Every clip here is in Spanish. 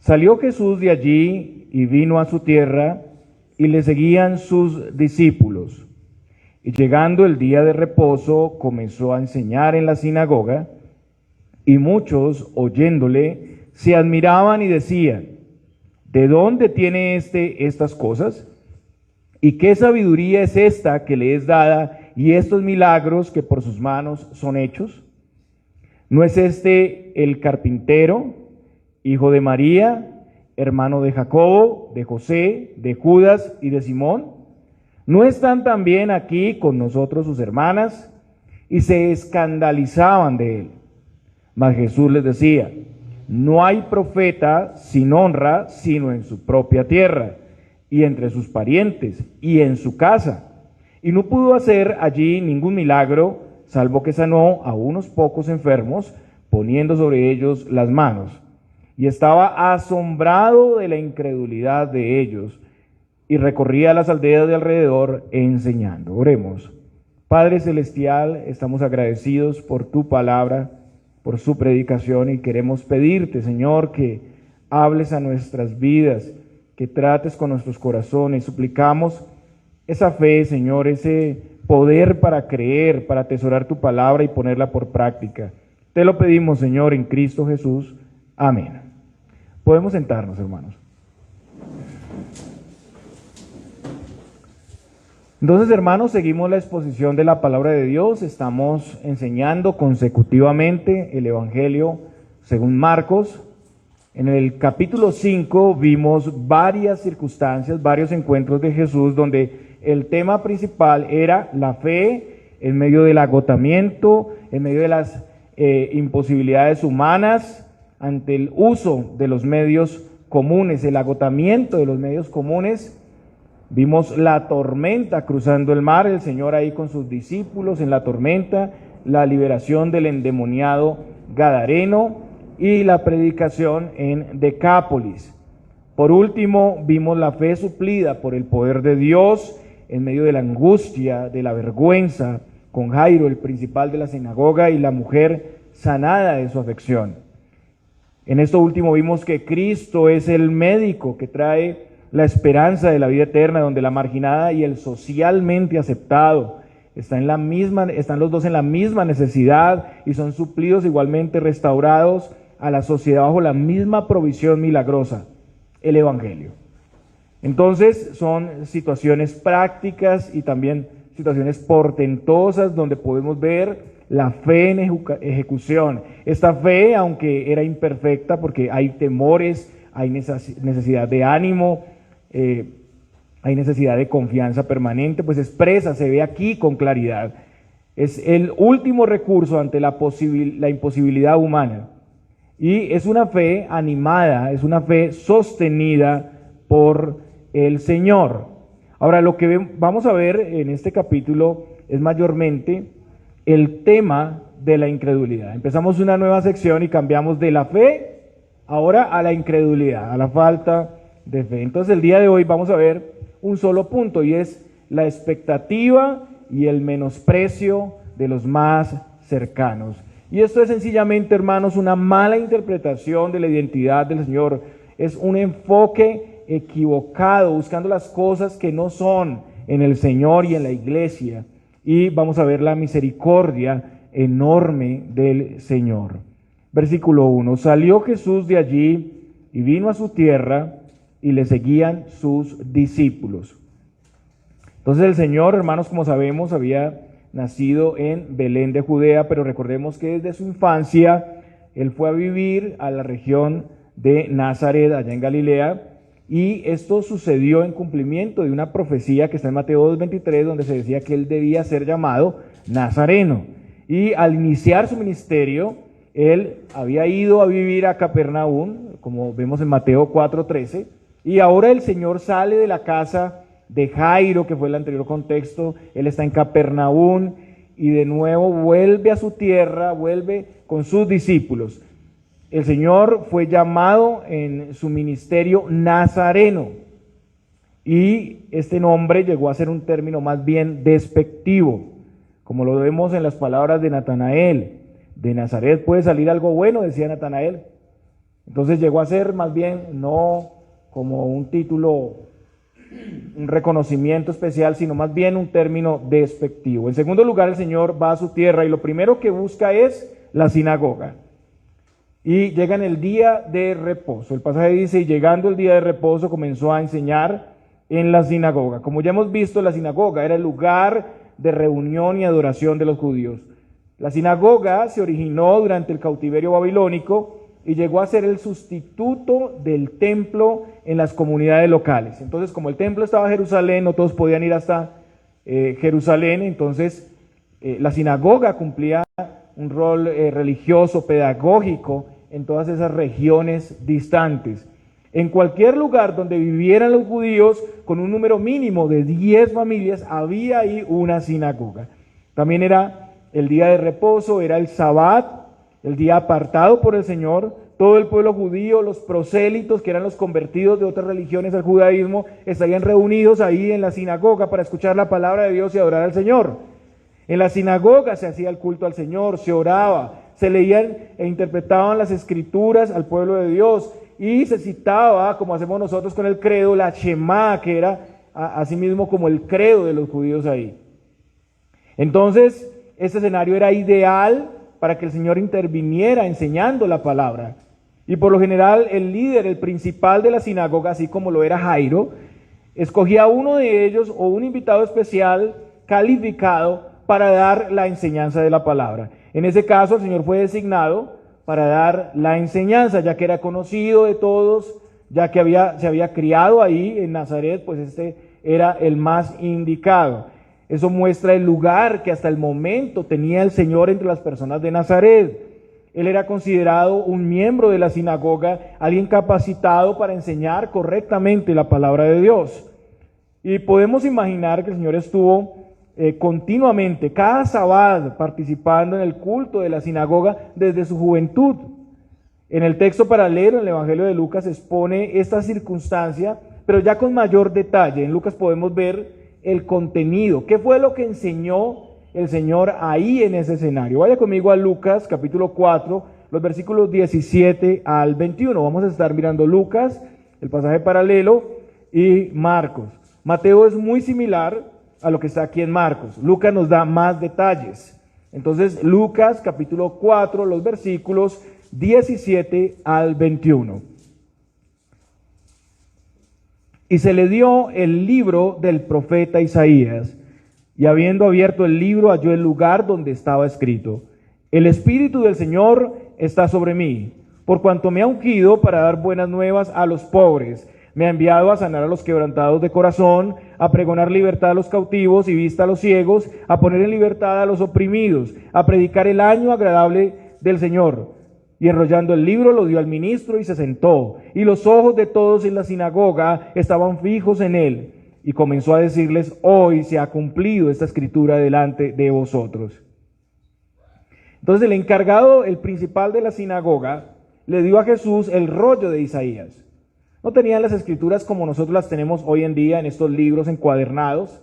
Salió Jesús de allí y vino a su tierra, y le seguían sus discípulos. Y llegando el día de reposo, comenzó a enseñar en la sinagoga, y muchos, oyéndole, se admiraban y decían: ¿de dónde tiene estas cosas? ¿Y qué sabiduría es esta que le es dada, y estos milagros que por sus manos son hechos? ¿No es este el carpintero, hijo de María, hermano de Jacobo, de José, de Judas y de Simón? ¿No están también aquí con nosotros sus hermanas? Y se escandalizaban de él. Mas Jesús les decía: no hay profeta sin honra sino en su propia tierra, y entre sus parientes, y en su casa. Y no pudo hacer allí ningún milagro, salvo que sanó a unos pocos enfermos, poniendo sobre ellos las manos. Y estaba asombrado de la incredulidad de ellos, y recorría las aldeas de alrededor enseñando. Oremos. Padre Celestial, estamos agradecidos por tu palabra, por su predicación, y queremos pedirte, Señor, que hables a nuestras vidas, que trates con nuestros corazones. Suplicamos esa fe, Señor, ese poder para creer, para atesorar tu palabra y ponerla por práctica. Te lo pedimos, Señor, en Cristo Jesús. Amén. Podemos sentarnos, hermanos. Entonces, hermanos, seguimos la exposición de la palabra de Dios. Estamos enseñando consecutivamente el Evangelio según Marcos. En el capítulo 5 vimos varias circunstancias, varios encuentros de Jesús, donde el tema principal era la fe en medio del agotamiento, en medio de las imposibilidades humanas, ante el uso de los medios comunes, el agotamiento de los medios comunes. Vimos la tormenta cruzando el mar, el Señor ahí con sus discípulos en la tormenta, la liberación del endemoniado gadareno y la predicación en Decápolis. Por último, vimos la fe suplida por el poder de Dios en medio de la angustia, de la vergüenza, con Jairo, el principal de la sinagoga, y la mujer sanada de su afección. En esto último vimos que Cristo es el médico que trae la esperanza de la vida eterna, donde la marginada y el socialmente aceptado están los dos en la misma necesidad y son suplidos, igualmente restaurados a la sociedad bajo la misma provisión milagrosa, el Evangelio. Entonces son situaciones prácticas y también situaciones portentosas donde podemos ver la fe en ejecución. Esta fe, aunque era imperfecta porque hay temores, hay necesidad de ánimo, hay necesidad de confianza permanente, pues expresa, se ve aquí con claridad. Es el último recurso ante la imposibilidad humana. Y es una fe animada, es una fe sostenida por el Señor. Ahora, lo que vamos a ver en este capítulo es mayormente el tema de la incredulidad. Empezamos una nueva sección y cambiamos de la fe ahora a la incredulidad, a la falta de fe. Entonces, el día de hoy vamos a ver un solo punto, y es la expectativa y el menosprecio de los más cercanos. Y esto es sencillamente, hermanos, una mala interpretación de la identidad del Señor. Es un enfoque equivocado, buscando las cosas que no son en el Señor y en la iglesia. Y vamos a ver la misericordia enorme del Señor. Versículo 1. Salió Jesús de allí y vino a su tierra, y le seguían sus discípulos. Entonces el Señor, hermanos, como sabemos, había nacido en Belén de Judea, pero recordemos que desde su infancia Él fue a vivir a la región de Nazaret, allá en Galilea, y esto sucedió en cumplimiento de una profecía que está en Mateo 2:23, donde se decía que Él debía ser llamado Nazareno. Y al iniciar su ministerio, Él había ido a vivir a Capernaum, como vemos en Mateo 4:13, y ahora el Señor sale de la casa de Jairo, que fue el anterior contexto. Él está en Capernaum y de nuevo vuelve a su tierra, vuelve con sus discípulos. El Señor fue llamado en su ministerio Nazareno, y este nombre llegó a ser un término más bien despectivo, como lo vemos en las palabras de Natanael. De Nazaret puede salir algo bueno, decía Natanael. Entonces llegó a ser más bien no como un título, un reconocimiento especial, sino más bien un término despectivo. En segundo lugar, el Señor va a su tierra y lo primero que busca es la sinagoga. Y llega en el día de reposo. El pasaje dice, y llegando el día de reposo comenzó a enseñar en la sinagoga. Como ya hemos visto, la sinagoga era el lugar de reunión y adoración de los judíos. La sinagoga se originó durante el cautiverio babilónico y llegó a ser el sustituto del templo en las comunidades locales. Entonces, como el templo estaba en Jerusalén, no todos podían ir hasta Jerusalén, entonces la sinagoga cumplía un rol religioso, pedagógico en todas esas regiones distantes. En cualquier lugar donde vivieran los judíos, con un número mínimo de 10 familias, había ahí una sinagoga. También era el día de reposo, era el Sabbat, el día apartado por el Señor. Todo el pueblo judío, los prosélitos, que eran los convertidos de otras religiones al judaísmo, estarían reunidos ahí en la sinagoga para escuchar la palabra de Dios y adorar al Señor. En la sinagoga se hacía el culto al Señor, se oraba, se leían e interpretaban las escrituras al pueblo de Dios y se citaba, como hacemos nosotros con el credo, la Shema, que era asimismo como el credo de los judíos ahí. Entonces, este escenario era ideal para que el Señor interviniera enseñando la palabra. Y por lo general el líder, el principal de la sinagoga, así como lo era Jairo, escogía a uno de ellos o un invitado especial calificado para dar la enseñanza de la palabra. En ese caso el Señor fue designado para dar la enseñanza, ya que era conocido de todos, ya que se había criado ahí en Nazaret, pues este era el más indicado. Eso muestra el lugar que hasta el momento tenía el Señor entre las personas de Nazaret. Él era considerado un miembro de la sinagoga, alguien capacitado para enseñar correctamente la palabra de Dios. Y podemos imaginar que el Señor estuvo continuamente, cada sábado, participando en el culto de la sinagoga desde su juventud. En el texto paralelo, en el Evangelio de Lucas, expone esta circunstancia, pero ya con mayor detalle. En Lucas podemos ver el contenido. ¿Qué fue lo que enseñó el Señor ahí en ese escenario? Vaya conmigo a Lucas, capítulo 4, los versículos 17 al 21. Vamos a estar mirando Lucas, el pasaje paralelo, y Marcos. Mateo es muy similar a lo que está aquí en Marcos. Lucas nos da más detalles. Entonces, Lucas, capítulo 4, los versículos 17 al 21. Y se le dio el libro del profeta Isaías, y habiendo abierto el libro, halló el lugar donde estaba escrito: El Espíritu del Señor está sobre mí, por cuanto me ha ungido para dar buenas nuevas a los pobres. Me ha enviado a sanar a los quebrantados de corazón, a pregonar libertad a los cautivos y vista a los ciegos, a poner en libertad a los oprimidos, a predicar el año agradable del Señor. Y enrollando el libro lo dio al ministro y se sentó. Y los ojos de todos en la sinagoga estaban fijos en él. Y comenzó a decirles: hoy se ha cumplido esta escritura delante de vosotros. Entonces el encargado, el principal de la sinagoga, le dio a Jesús el rollo de Isaías. No tenían las escrituras como nosotros las tenemos hoy en día en estos libros encuadernados,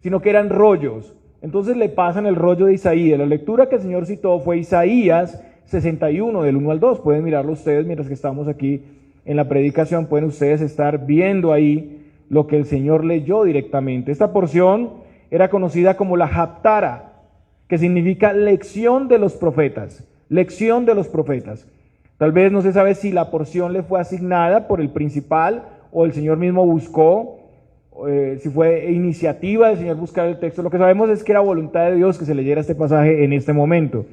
sino que eran rollos. Entonces le pasan el rollo de Isaías. La lectura que el Señor citó fue Isaías 61, del 1 al 2. Pueden mirarlo ustedes mientras que estamos aquí en la predicación. Pueden ustedes estar viendo ahí lo que el Señor leyó directamente. Esta porción era conocida como la Haftará, que significa lección de los profetas. Lección de los profetas. Tal vez no se sabe si la porción le fue asignada por el principal o el Señor mismo buscó, si fue iniciativa del Señor buscar el texto. Lo que sabemos es que era voluntad de Dios que se leyera este pasaje en este momento.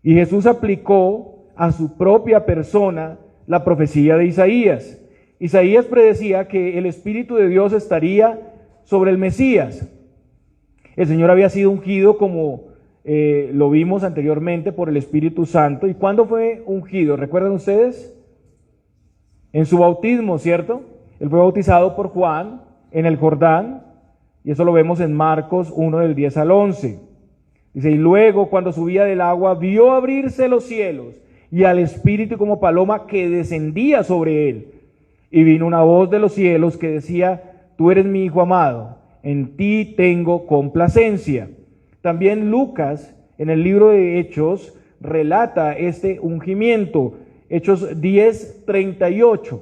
Y Jesús aplicó a su propia persona la profecía de Isaías. Isaías predecía que el Espíritu de Dios estaría sobre el Mesías. El Señor había sido ungido como lo vimos anteriormente por el Espíritu Santo. ¿Y cuándo fue ungido? ¿Recuerdan ustedes? En su bautismo, ¿cierto? Él fue bautizado por Juan en el Jordán, y eso lo vemos en Marcos 1 del 10 al 11. Dice: y luego cuando subía del agua vio abrirse los cielos y al Espíritu como paloma que descendía sobre él. Y vino una voz de los cielos que decía: tú eres mi Hijo amado, en ti tengo complacencia. También Lucas, en el libro de Hechos, relata este ungimiento. Hechos 10:38.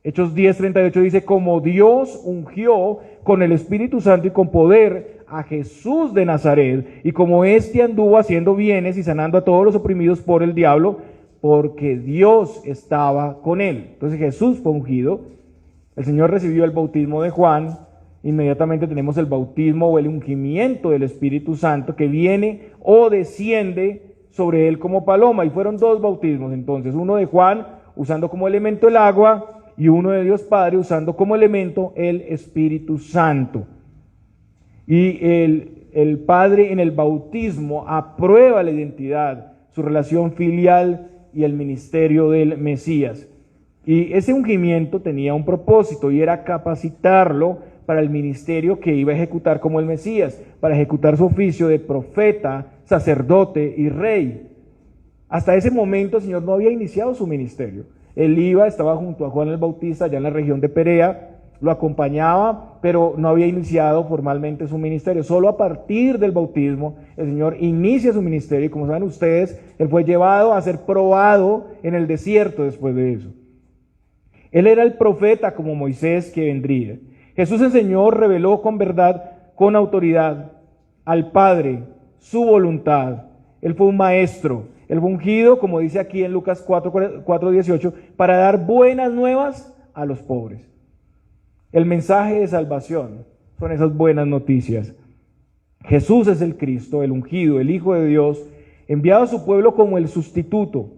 Hechos 10:38 dice, como Dios ungió con el Espíritu Santo y con poder a Jesús de Nazaret, y como éste anduvo haciendo bienes y sanando a todos los oprimidos por el diablo, porque Dios estaba con él. Entonces Jesús fue ungido, el Señor recibió el bautismo de Juan, inmediatamente tenemos el bautismo o el ungimiento del Espíritu Santo que viene o desciende sobre él como paloma, y fueron dos bautismos entonces, uno de Juan usando como elemento el agua, y uno de Dios Padre usando como elemento el Espíritu Santo. Y el Padre en el bautismo aprueba la identidad, su relación filial y el ministerio del Mesías. Y ese ungimiento tenía un propósito, y era capacitarlo para el ministerio que iba a ejecutar como el Mesías, para ejecutar su oficio de profeta, sacerdote y rey. Hasta ese momento el Señor no había iniciado su ministerio. Él estaba junto a Juan el Bautista allá en la región de Perea, lo acompañaba, pero no había iniciado formalmente su ministerio. Solo a partir del bautismo el Señor inicia su ministerio, y como saben ustedes, Él fue llevado a ser probado en el desierto después de eso. Él era el profeta como Moisés que vendría. Jesús enseñó, reveló con verdad, con autoridad al Padre su voluntad. Él fue un maestro. Él fue ungido, como dice aquí en Lucas 4:18, para dar buenas nuevas a los pobres. El mensaje de salvación son esas buenas noticias. Jesús es el Cristo, el ungido, el Hijo de Dios, enviado a su pueblo como el sustituto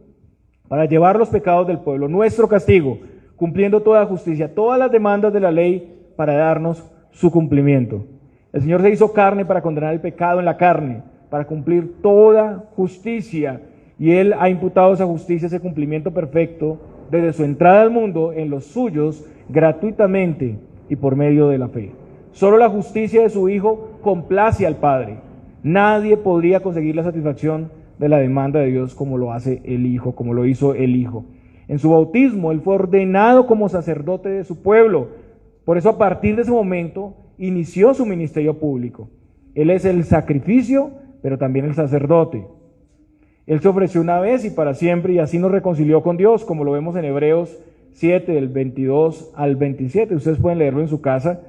para llevar los pecados del pueblo, nuestro castigo, cumpliendo toda justicia, todas las demandas de la ley para darnos su cumplimiento. El Señor se hizo carne para condenar el pecado en la carne, para cumplir toda justicia, y Él ha imputado esa justicia, ese cumplimiento perfecto, desde su entrada al mundo en los suyos, gratuitamente y por medio de la fe. Solo la justicia de su Hijo complace al Padre. Nadie podría conseguir la satisfacción de la demanda de Dios como lo hace el Hijo, como lo hizo el Hijo. En su bautismo, Él fue ordenado como sacerdote de su pueblo. Por eso, a partir de ese momento, inició su ministerio público. Él es el sacrificio, pero también el sacerdote. Él se ofreció una vez y para siempre, y así nos reconcilió con Dios, como lo vemos en Hebreos 7, del 22 al 27. Ustedes pueden leerlo en su casa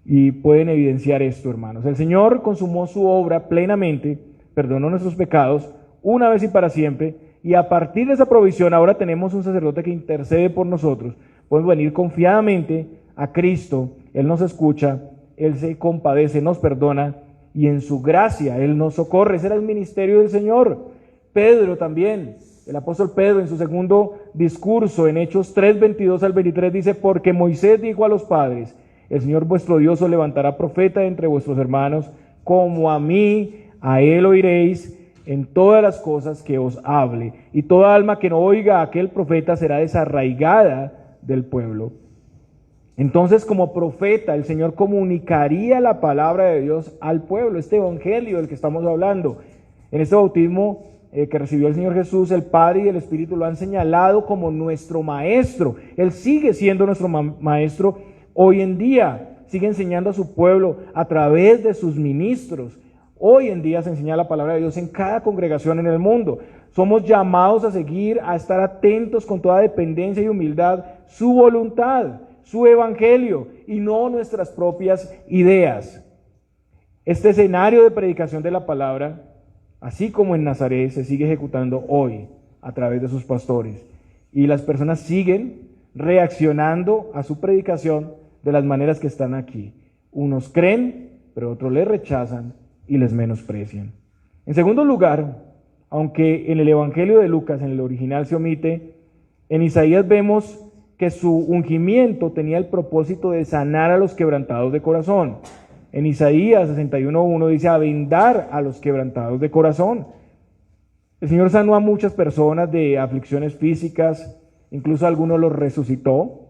y pueden evidenciar esto, hermanos. El Señor consumó su obra plenamente, perdonó nuestros pecados, una vez y para siempre, y a partir de esa provisión ahora tenemos un sacerdote que intercede por nosotros. Podemos venir confiadamente a Cristo, Él nos escucha, Él se compadece, nos perdona, y en su gracia Él nos socorre. Ese era el ministerio del Señor. Pedro también, el apóstol Pedro en su segundo discurso en Hechos 3, 22 al 23 dice, porque Moisés dijo a los padres, el Señor vuestro Dios os levantará profeta entre vuestros hermanos, como a mí, a Él oiréis en todas las cosas que os hable, y toda alma que no oiga a aquel profeta será desarraigada del pueblo. Entonces, como profeta, el Señor comunicaría la palabra de Dios al pueblo, este evangelio del que estamos hablando. En este bautismo que recibió el Señor Jesús, el Padre y el Espíritu lo han señalado como nuestro maestro. Él sigue siendo nuestro maestro hoy en día, sigue enseñando a su pueblo a través de sus ministros. Hoy en día se enseña la palabra de Dios en cada congregación en el mundo. Somos llamados a seguir, a estar atentos con toda dependencia y humildad, su voluntad, su evangelio, y no nuestras propias ideas. Este escenario de predicación de la palabra, así como en Nazaret, se sigue ejecutando hoy a través de sus pastores. Y las personas siguen reaccionando a su predicación de las maneras que están aquí. Unos creen, pero otros les rechazan y les menosprecian. En segundo lugar, aunque en el Evangelio de Lucas, en el original se omite, en Isaías vemos que su ungimiento tenía el propósito de sanar a los quebrantados de corazón. En Isaías 61:1 dice, a vendar a los quebrantados de corazón. El Señor sanó a muchas personas de aflicciones físicas, incluso a algunos los resucitó,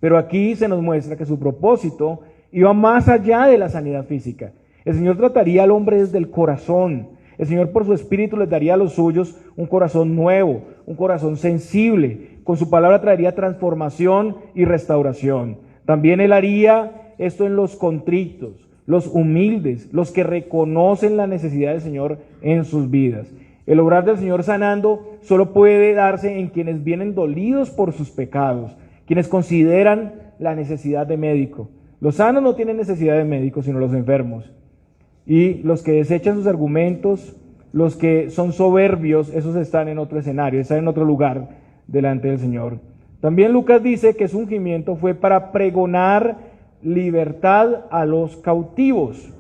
pero aquí se nos muestra que su propósito iba más allá de la sanidad física. El Señor trataría al hombre desde el corazón. El Señor por su Espíritu les daría a los suyos un corazón nuevo, un corazón sensible. Con su palabra traería transformación y restauración. También Él haría esto en los contritos, los humildes, los que reconocen la necesidad del Señor en sus vidas. El obrar del Señor sanando solo puede darse en quienes vienen dolidos por sus pecados, quienes consideran la necesidad de médico. Los sanos no tienen necesidad de médico, sino los enfermos. Y los que desechan sus argumentos, los que son soberbios, esos están en otro escenario, están en otro lugar delante del Señor. También Lucas dice que su ungimiento fue para pregonar libertad a los cautivos.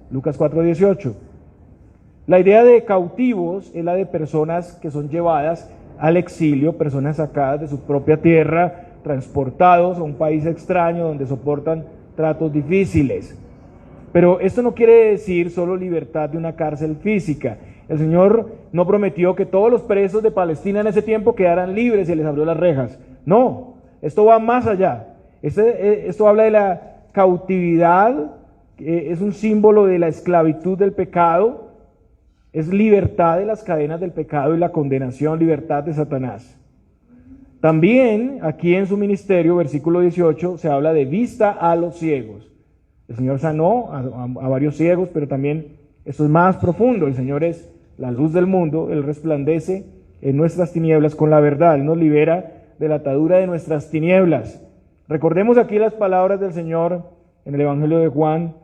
Lucas 4:18. La idea de cautivos es la de personas que son llevadas al exilio, personas sacadas de su propia tierra, transportados a un país extraño donde soportan tratos difíciles. Pero esto no quiere decir solo libertad de una cárcel física. El Señor no prometió que todos los presos de Palestina en ese tiempo quedaran libres y les abrió las rejas. No, esto va más allá. Esto habla de la cautividad, es un símbolo de la esclavitud del pecado, es libertad de las cadenas del pecado y la condenación, libertad de Satanás. También aquí en su ministerio, versículo 18, se habla de vista a los ciegos. El Señor sanó a varios ciegos, pero también esto es más profundo. El Señor es la luz del mundo, Él resplandece en nuestras tinieblas con la verdad, Él nos libera de la atadura de nuestras tinieblas. Recordemos aquí las palabras del Señor en el Evangelio de Juan.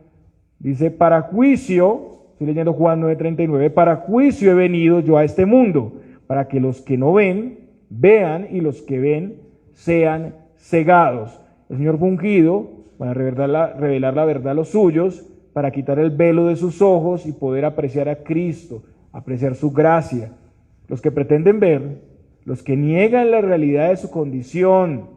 Dice, para juicio, estoy leyendo Juan 9:39, para juicio he venido yo a este mundo, para que los que no ven, vean, y los que ven, sean cegados. El Señor fue ungido para revelar la verdad a los suyos, para quitar el velo de sus ojos y poder apreciar a Cristo, apreciar su gracia. Los que pretenden ver, los que niegan la realidad de su condición,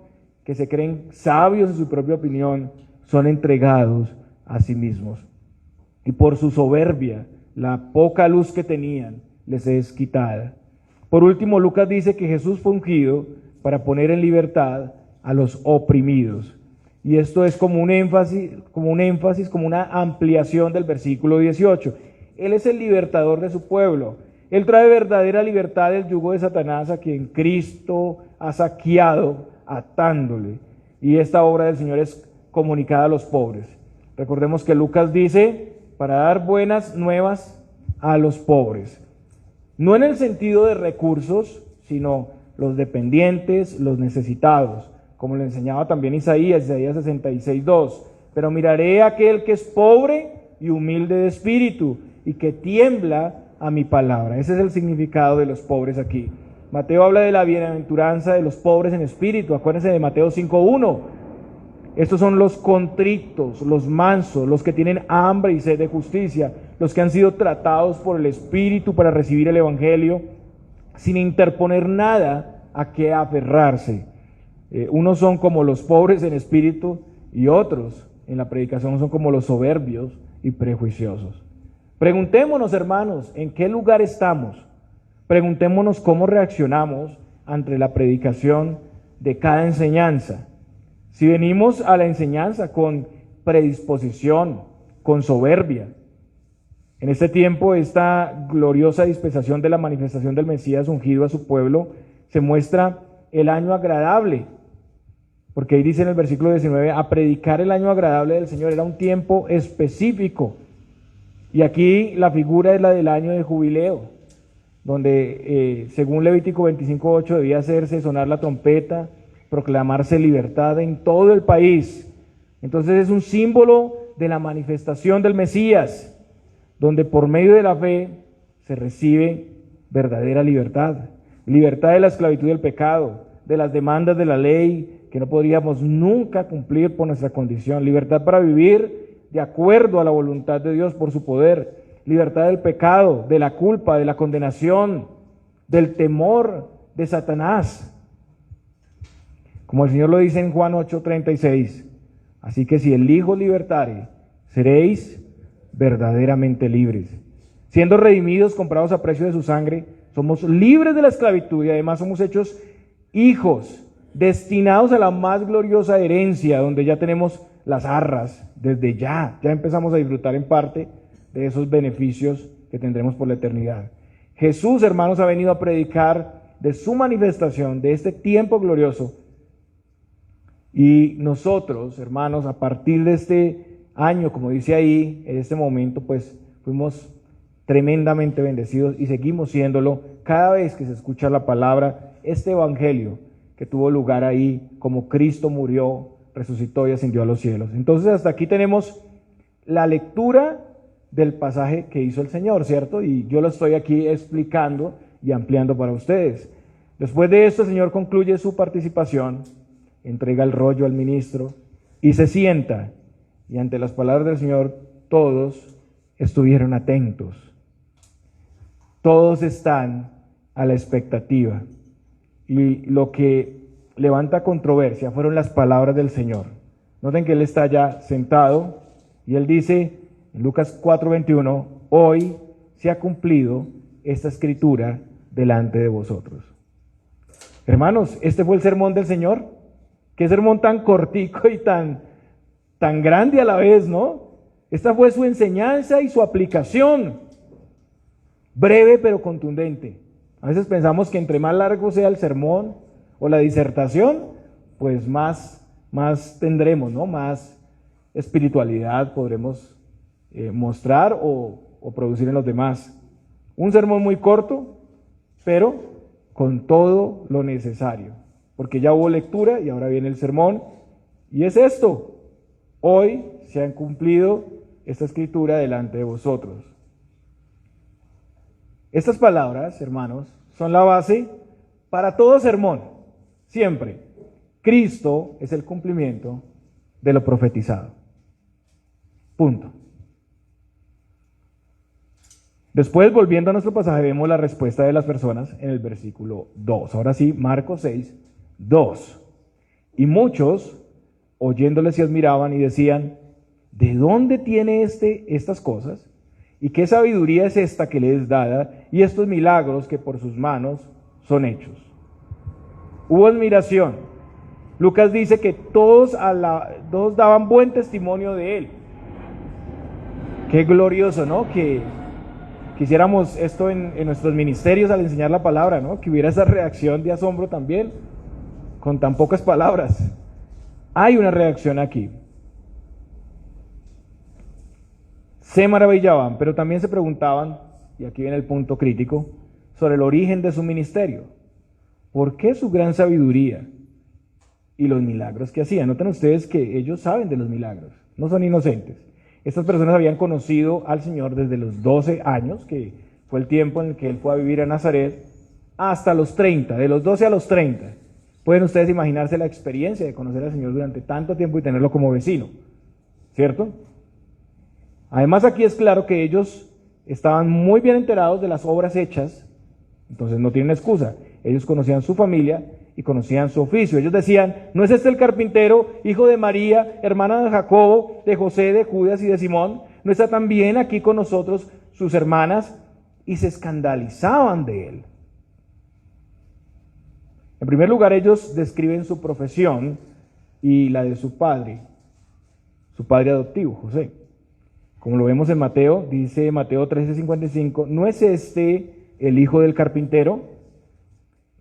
que se creen sabios en su propia opinión, son entregados a sí mismos. Y por su soberbia, la poca luz que tenían les es quitada. Por último, Lucas dice que Jesús fue ungido para poner en libertad a los oprimidos. Y esto es como un énfasis, como una ampliación del versículo 18. Él es el libertador de su pueblo. Él trae verdadera libertad del yugo de Satanás, a quien Cristo ha saqueado atándole. Y esta obra del Señor es comunicada a los pobres. Recordemos que Lucas dice, para dar buenas nuevas a los pobres. No en el sentido de recursos, sino los dependientes, los necesitados, como le enseñaba también Isaías 66:2. Pero miraré a aquel que es pobre y humilde de espíritu y que tiembla a mi palabra. Ese es el significado de los pobres aquí. Mateo habla de la bienaventuranza de los pobres en espíritu. Acuérdense de Mateo 5:1. Estos son los contritos, los mansos, los que tienen hambre y sed de justicia, los que han sido tratados por el Espíritu para recibir el Evangelio, sin interponer nada a qué aferrarse. Unos son como los pobres en espíritu y otros en la predicación son como los soberbios y prejuiciosos. Preguntémonos, hermanos, ¿en qué lugar estamos? Preguntémonos cómo reaccionamos ante la predicación de cada enseñanza. Si venimos a la enseñanza con predisposición, con soberbia, en este tiempo, esta gloriosa dispensación de la manifestación del Mesías ungido a su pueblo, se muestra el año agradable, porque ahí dice en el versículo 19, a predicar el año agradable del Señor, era un tiempo específico, y aquí la figura es la del año de jubileo, donde según Levítico 25:8 debía hacerse sonar la trompeta, proclamarse libertad en todo el país. Entonces es un símbolo de la manifestación del Mesías, donde por medio de la fe se recibe verdadera libertad, libertad de la esclavitud del pecado, de las demandas de la ley que no podríamos nunca cumplir por nuestra condición, libertad para vivir de acuerdo a la voluntad de Dios por su poder, libertad del pecado, de la culpa, de la condenación, del temor de Satanás. Como el Señor lo dice en Juan 8:36, así que si el Hijo libertare, seréis verdaderamente libres. Siendo redimidos, comprados a precio de su sangre, somos libres de la esclavitud y además somos hechos hijos, destinados a la más gloriosa herencia, donde ya tenemos las arras, desde ya empezamos a disfrutar en parte de esos beneficios que tendremos por la eternidad. Jesús, hermanos, ha venido a predicar de su manifestación, de este tiempo glorioso. Y nosotros, hermanos, a partir de este año, como dice ahí, en este momento, pues fuimos tremendamente bendecidos y seguimos siéndolo cada vez que se escucha la palabra, este evangelio que tuvo lugar ahí, como Cristo murió, resucitó y ascendió a los cielos. Entonces hasta aquí tenemos la lectura del pasaje que hizo el Señor, ¿cierto? Y yo lo estoy aquí explicando y ampliando para ustedes. Después de esto, el Señor concluye su participación, entrega el rollo al ministro y se sienta. Y ante las palabras del Señor, todos estuvieron atentos. Todos están a la expectativa. Y lo que levanta controversia fueron las palabras del Señor. Noten que Él está ya sentado y Él dice en Lucas 4:21, hoy se ha cumplido esta escritura delante de vosotros. Hermanos, este fue el sermón del Señor. Qué sermón tan cortico y tan grande a la vez, ¿no? Esta fue su enseñanza y su aplicación. Breve pero contundente. A veces pensamos que entre más largo sea el sermón o la disertación, pues más tendremos, ¿no? Más espiritualidad podremos mostrar o producir en los demás. Un sermón muy corto, pero con todo lo necesario, porque ya hubo lectura y ahora viene el sermón, y es esto: hoy se han cumplido esta escritura delante de vosotros. Estas palabras, hermanos, son la base para todo sermón, siempre. Cristo es el cumplimiento de lo profetizado. Punto. Después, volviendo a nuestro pasaje, vemos la respuesta de las personas en el versículo 2. Ahora sí, Marcos 6, 2. Y muchos, oyéndole, se admiraban y decían, ¿de dónde tiene estas cosas? ¿Y qué sabiduría es esta que le es dada? Y estos milagros que por sus manos son hechos. Hubo admiración. Lucas dice que todos daban buen testimonio de él. Qué glorioso, ¿no? Que quisiéramos esto en nuestros ministerios al enseñar la palabra, ¿no? Que hubiera esa reacción de asombro también, con tan pocas palabras. Hay una reacción aquí. Se maravillaban, pero también se preguntaban, y aquí viene el punto crítico, sobre el origen de su ministerio. ¿Por qué su gran sabiduría y los milagros que hacían? Noten ustedes que ellos saben de los milagros, no son inocentes. Estas personas habían conocido al Señor desde los 12 años, que fue el tiempo en el que Él fue a vivir a Nazaret, hasta los 30, de los 12 a los 30. Pueden ustedes imaginarse la experiencia de conocer al Señor durante tanto tiempo y tenerlo como vecino, ¿cierto? Además, aquí es claro que ellos estaban muy bien enterados de las obras hechas, entonces no tienen excusa. Ellos conocían su familia y conocían su oficio. Ellos decían, ¿no es este el carpintero, hijo de María, hermana de Jacobo, de José, de Judas y de Simón? ¿No está también aquí con nosotros sus hermanas? Y se escandalizaban de él. En primer lugar, ellos describen su profesión y la de su padre adoptivo, José. Como lo vemos en Mateo, dice Mateo 13:55, ¿no es este el hijo del carpintero?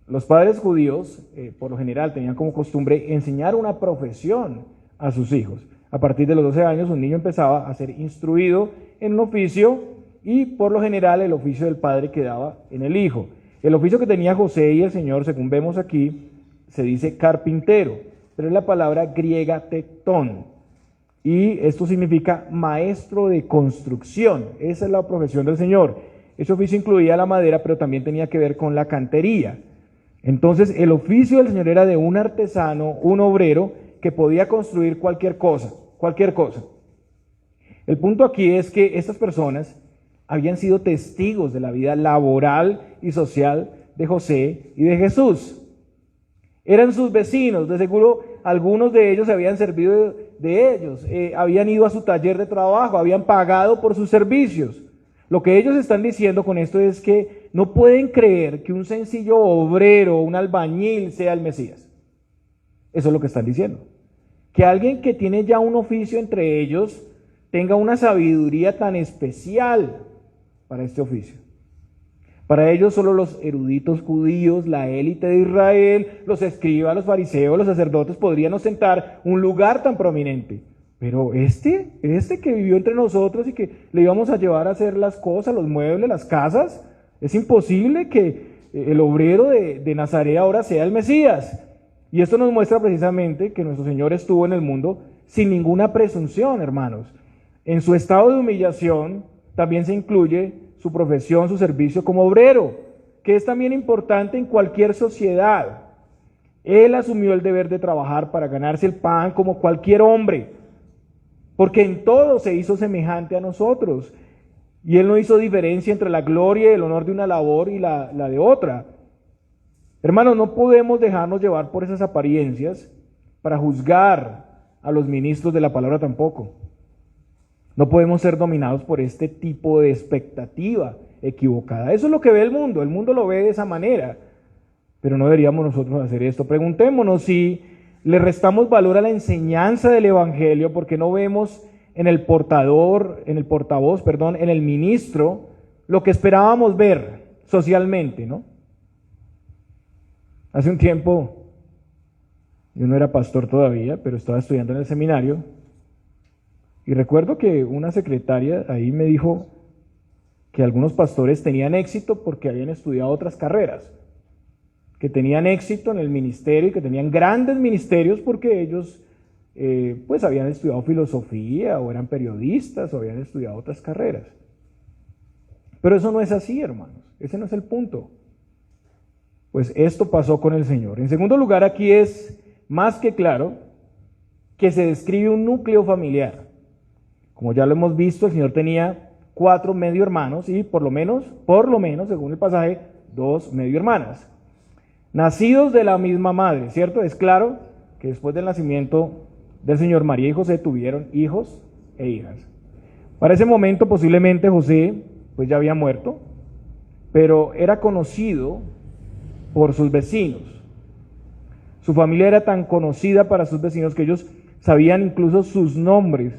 Los padres judíos, por lo general, tenían como costumbre enseñar una profesión a sus hijos. A partir de los 12 años, un niño empezaba a ser instruido en un oficio y, por lo general, el oficio del padre quedaba en el hijo. El oficio que tenía José y el Señor, según vemos aquí, se dice carpintero, pero es la palabra griega tectón. Y esto significa maestro de construcción. Esa es la profesión del Señor. Ese oficio incluía la madera, pero también tenía que ver con la cantería. Entonces, el oficio del Señor era de un artesano, un obrero, que podía construir cualquier cosa. El punto aquí es que estas personas habían sido testigos de la vida laboral y social de José y de Jesús. Eran sus vecinos, de seguro algunos de ellos se habían servido de ellos, habían ido a su taller de trabajo, habían pagado por sus servicios. Lo que ellos están diciendo con esto es que no pueden creer que un sencillo obrero, un albañil, sea el Mesías. Eso es lo que están diciendo. Que alguien que tiene ya un oficio entre ellos tenga una sabiduría tan especial para este oficio. Para ellos solo los eruditos judíos, la élite de Israel, los escribas, los fariseos, los sacerdotes podrían ostentar un lugar tan prominente. pero este que vivió entre nosotros y que le íbamos a llevar a hacer las cosas, los muebles, las casas, es imposible que el obrero de Nazaret ahora sea el Mesías. Y esto nos muestra precisamente que nuestro Señor estuvo en el mundo sin ninguna presunción, hermanos. En su estado de humillación también se incluye su profesión, su servicio como obrero, que es también importante en cualquier sociedad. Él asumió el deber de trabajar para ganarse el pan como cualquier hombre, porque en todo se hizo semejante a nosotros. Y Él no hizo diferencia entre la gloria y el honor de una labor y la de otra. Hermanos, no podemos dejarnos llevar por esas apariencias para juzgar a los ministros de la palabra tampoco. No podemos ser dominados por este tipo de expectativa equivocada. Eso es lo que ve el mundo lo ve de esa manera, pero no deberíamos nosotros hacer esto. Preguntémonos si le restamos valor a la enseñanza del Evangelio porque no vemos en el portavoz, en el ministro, lo que esperábamos ver socialmente, ¿no? Hace un tiempo, yo no era pastor todavía, pero estaba estudiando en el seminario, y recuerdo que una secretaria ahí me dijo que algunos pastores tenían éxito porque habían estudiado otras carreras, que tenían éxito en el ministerio y que tenían grandes ministerios porque ellos pues habían estudiado filosofía o eran periodistas o habían estudiado otras carreras. Pero eso no es así, hermanos, ese no es el punto. Pues esto pasó con el Señor. En segundo lugar, aquí es más que claro que se describe un núcleo familiar. Como ya lo hemos visto, el Señor tenía 4 medio hermanos y por lo menos, según el pasaje, 2 medio hermanas. Nacidos de la misma madre, ¿cierto? Es claro que después del nacimiento del Señor, María y José tuvieron hijos e hijas. Para ese momento posiblemente José pues ya había muerto, pero era conocido por sus vecinos. Su familia era tan conocida para sus vecinos que ellos sabían incluso sus nombres,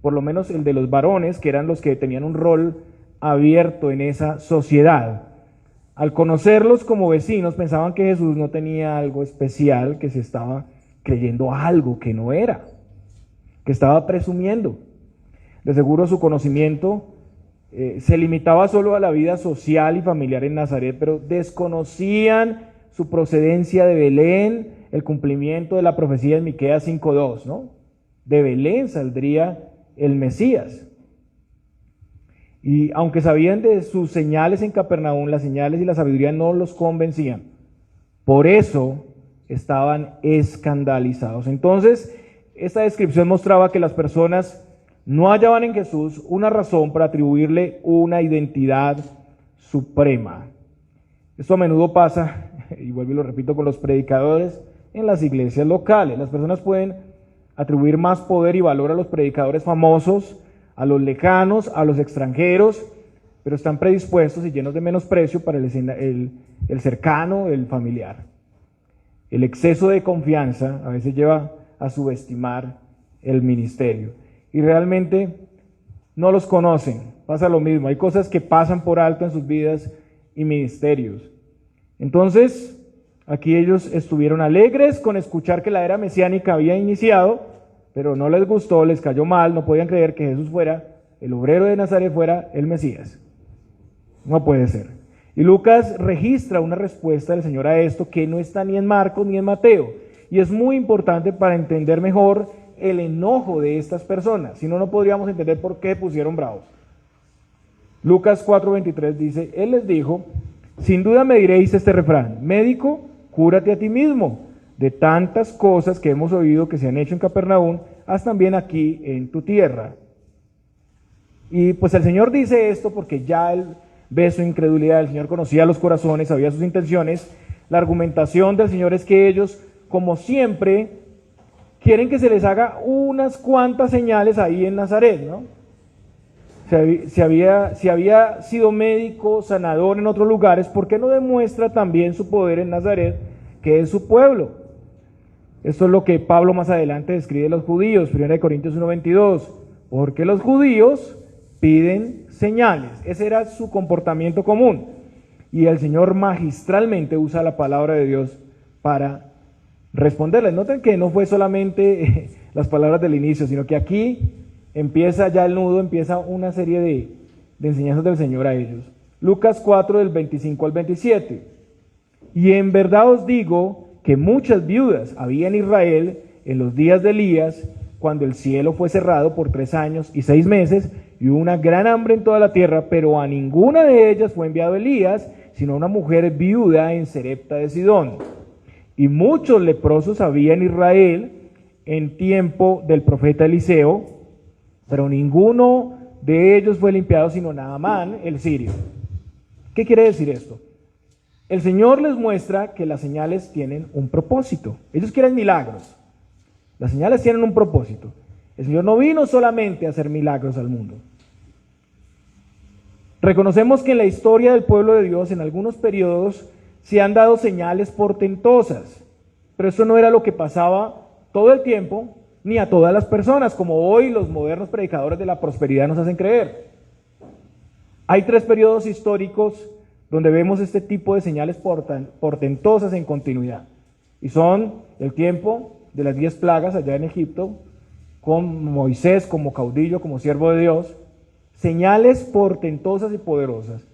por lo menos el de los varones, que eran los que tenían un rol abierto en esa sociedad. Al conocerlos como vecinos, pensaban que Jesús no tenía algo especial, que se estaba creyendo algo que no era, que estaba presumiendo. De seguro su conocimiento se limitaba solo a la vida social y familiar en Nazaret, pero desconocían su procedencia de Belén, el cumplimiento de la profecía de Miqueas 5:2, ¿no? De Belén saldría el Mesías. Y aunque sabían de sus señales en Capernaum, las señales y la sabiduría no los convencían. Por eso estaban escandalizados. Entonces, esta descripción mostraba que las personas no hallaban en Jesús una razón para atribuirle una identidad suprema. Esto a menudo pasa, y vuelvo y lo repito, con los predicadores en las iglesias locales. Las personas pueden atribuir más poder y valor a los predicadores famosos, a los lejanos, a los extranjeros, pero están predispuestos y llenos de menosprecio para el cercano, el familiar. El exceso de confianza a veces lleva a subestimar el ministerio. Y realmente no los conocen, pasa lo mismo, hay cosas que pasan por alto en sus vidas y ministerios. Entonces, aquí ellos estuvieron alegres con escuchar que la era mesiánica había iniciado, pero no les gustó, les cayó mal, no podían creer que Jesús fuera, el obrero de Nazaret fuera el Mesías. No puede ser. Y Lucas registra una respuesta del Señor a esto que no está ni en Marcos ni en Mateo. Y es muy importante para entender mejor el enojo de estas personas, si no, no podríamos entender por qué pusieron bravos. Lucas 4:23 dice, Él les dijo, sin duda me diréis este refrán, médico, cúrate a ti mismo, de tantas cosas que hemos oído que se han hecho en Capernaum, haz también aquí en tu tierra. Y pues el Señor dice esto porque ya Él ve su incredulidad, el Señor conocía los corazones, sabía sus intenciones. La argumentación del Señor es que ellos, como siempre, quieren que se les haga unas cuantas señales ahí en Nazaret, ¿no? Si había sido médico, sanador en otros lugares, ¿por qué no demuestra también su poder en Nazaret, que es su pueblo? Esto es lo que Pablo más adelante describe de los judíos, 1 Corintios 1:22, porque los judíos piden señales. Ese era su comportamiento común. Y el Señor magistralmente usa la palabra de Dios para responderles. Noten que no fue solamente las palabras del inicio, sino que aquí empieza ya el nudo, empieza una serie de enseñanzas del Señor a ellos. Lucas 4, del 25 al 27. Y en verdad os digo que muchas viudas había en Israel en los días de Elías, cuando el cielo fue cerrado por 3 años y 6 meses, y hubo una gran hambre en toda la tierra, pero a ninguna de ellas fue enviado Elías, sino a una mujer viuda en Serepta de Sidón. Y muchos leprosos había en Israel en tiempo del profeta Eliseo, pero ninguno de ellos fue limpiado, sino Naamán, el sirio. ¿Qué quiere decir esto? El Señor les muestra que las señales tienen un propósito. Ellos quieren milagros. Las señales tienen un propósito. El Señor no vino solamente a hacer milagros al mundo. Reconocemos que en la historia del pueblo de Dios, en algunos periodos, se han dado señales portentosas, pero eso no era lo que pasaba todo el tiempo, ni a todas las personas, como hoy los modernos predicadores de la prosperidad nos hacen creer. Hay 3 periodos históricos donde vemos este tipo de señales portentosas en continuidad, y son el tiempo de las 10 plagas allá en Egipto, con Moisés como caudillo, como siervo de Dios. Señales portentosas y poderosas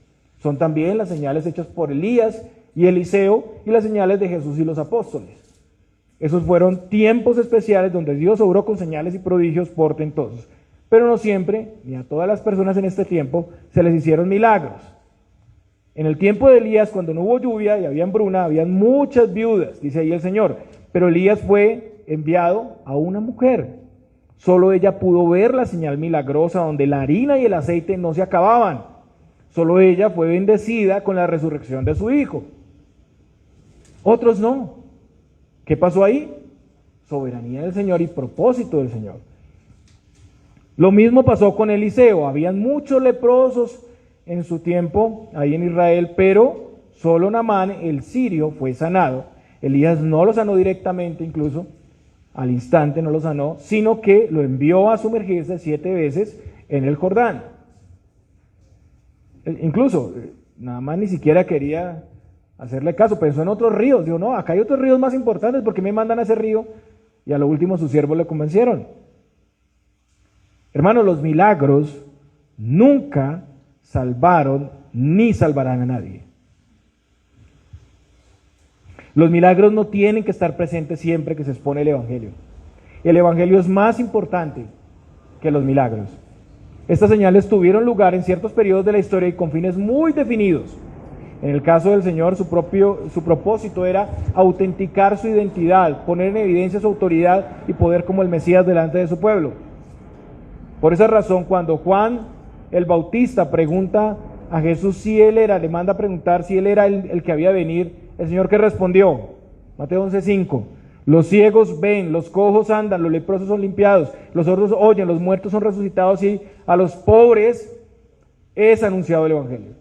son también las señales hechas por Elías y Eliseo, y las señales de Jesús y los apóstoles. Esos fueron tiempos especiales donde Dios obró con señales y prodigios portentosos, pero no siempre, ni a todas las personas en este tiempo, se les hicieron milagros. En el tiempo de Elías, cuando no hubo lluvia y había hambruna, habían muchas viudas, dice ahí el Señor, pero Elías fue enviado a una mujer. Solo ella pudo ver la señal milagrosa donde la harina y el aceite no se acababan. Solo ella fue bendecida con la resurrección de su hijo. Otros no. ¿Qué pasó ahí? Soberanía del Señor y propósito del Señor. Lo mismo pasó con Eliseo. Habían muchos leprosos en su tiempo ahí en Israel, pero solo Naamán, el sirio, fue sanado. Elías no lo sanó directamente, incluso al instante no lo sanó, sino que lo envió a sumergirse 7 veces en el Jordán. Incluso Naamán ni siquiera quería hacerle caso, pensó en otros ríos. Dijo, no, acá hay otros ríos más importantes, ¿por qué me mandan a ese río? Y a lo último sus siervos le convencieron. Hermanos, los milagros nunca salvaron ni salvarán a nadie. Los milagros no tienen que estar presentes siempre que se expone el Evangelio. El Evangelio es más importante que los milagros. Estas señales tuvieron lugar en ciertos periodos de la historia y con fines muy definidos. En el caso del Señor, su propósito era autenticar su identidad, poner en evidencia su autoridad y poder como el Mesías delante de su pueblo. Por esa razón, cuando Juan el Bautista pregunta a Jesús si él era, le manda a preguntar si él era el que había de venir, el Señor ¿qué respondió? Mateo 11:5. Los ciegos ven, los cojos andan, los leprosos son limpiados, los sordos oyen, los muertos son resucitados y a los pobres es anunciado el Evangelio.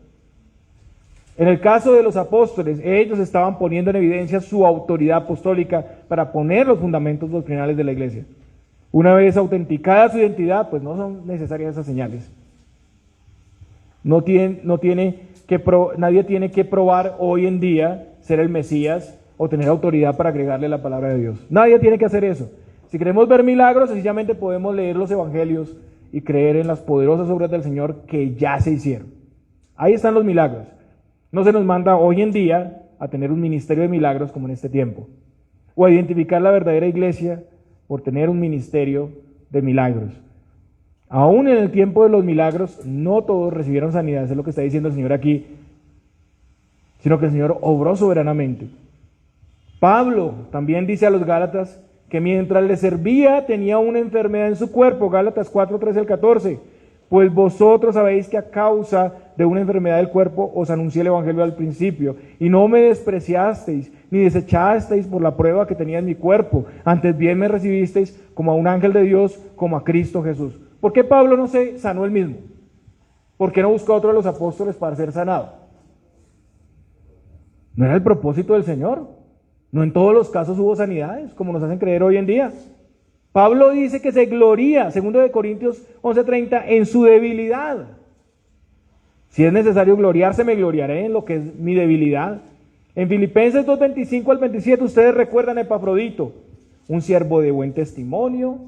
En el caso de los apóstoles, ellos estaban poniendo en evidencia su autoridad apostólica para poner los fundamentos doctrinales de la iglesia. Una vez autenticada su identidad, pues no son necesarias esas señales. Nadie tiene que probar hoy en día ser el Mesías o tener autoridad para agregarle la palabra de Dios. Nadie tiene que hacer eso. Si queremos ver milagros, sencillamente podemos leer los evangelios y creer en las poderosas obras del Señor que ya se hicieron. Ahí están los milagros. No se nos manda hoy en día a tener un ministerio de milagros como en este tiempo, o a identificar la verdadera iglesia por tener un ministerio de milagros. Aún en el tiempo de los milagros, no todos recibieron sanidad, eso es lo que está diciendo el Señor aquí, sino que el Señor obró soberanamente. Pablo también dice a los Gálatas que mientras le servía tenía una enfermedad en su cuerpo, Gálatas 4:13-14, pues vosotros sabéis que a causa de una enfermedad del cuerpo os anuncié el Evangelio al principio, y no me despreciasteis, ni desechasteis por la prueba que tenía en mi cuerpo, antes bien me recibisteis como a un ángel de Dios, como a Cristo Jesús. ¿Por qué Pablo no se sanó él mismo? ¿Por qué no buscó a otro de los apóstoles para ser sanado? ¿No era el propósito del Señor? No en todos los casos hubo sanidades, como nos hacen creer hoy en día. Pablo dice que se gloría, 2 Corintios 11:30, en su debilidad. Si es necesario gloriarse, me gloriaré en lo que es mi debilidad. En Filipenses 2:25 al 27 ustedes recuerdan a Epafrodito, un siervo de buen testimonio,